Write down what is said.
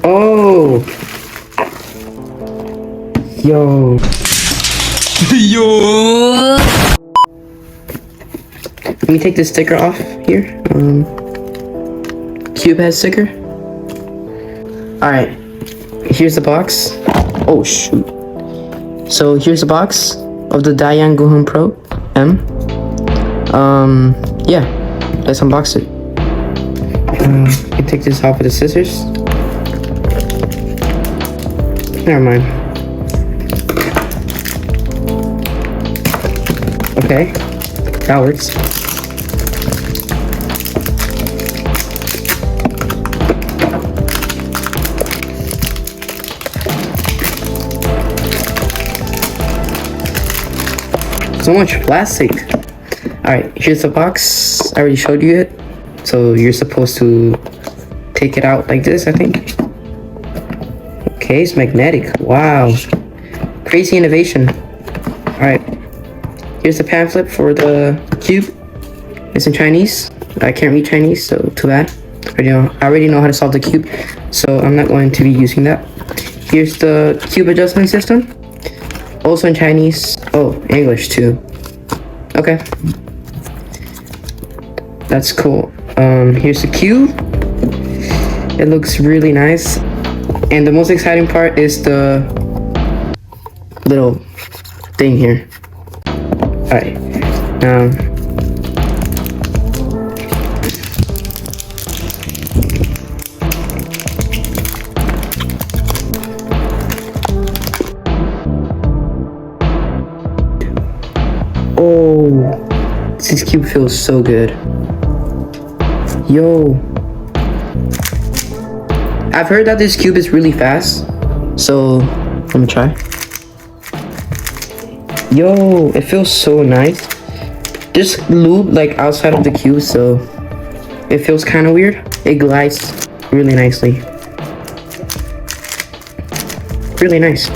Oh! Yo. Yo! Let me take this sticker off here. Cube head sticker. Alright. Here's the box. Oh shoot. So here's the box of the Dayan GuHong Pro M. Yeah. Let's unbox it. You can take this off with the scissors. Never mind. Okay, that works. So much plastic. Alright, here's the box. I already showed you it. So you're supposed to take it out like this, I think. Okay, it's magnetic. Wow. Crazy innovation. Alright. Here's the pamphlet for the cube. It's in Chinese. I can't read Chinese, so too bad. I already know how to solve the cube, so I'm not going to be using that. Here's the cube adjustment system. Also in Chinese. Oh, English too. Okay. That's cool. Here's the cube. It looks really nice. And the most exciting part is the little thing here. Alright. Oh, this cube feels so good. Yo. I've heard that this cube is really fast, so let me try. Yo, it feels so nice. There's lube like outside of the cube, so it feels kind of weird. It glides really nicely. Really nice.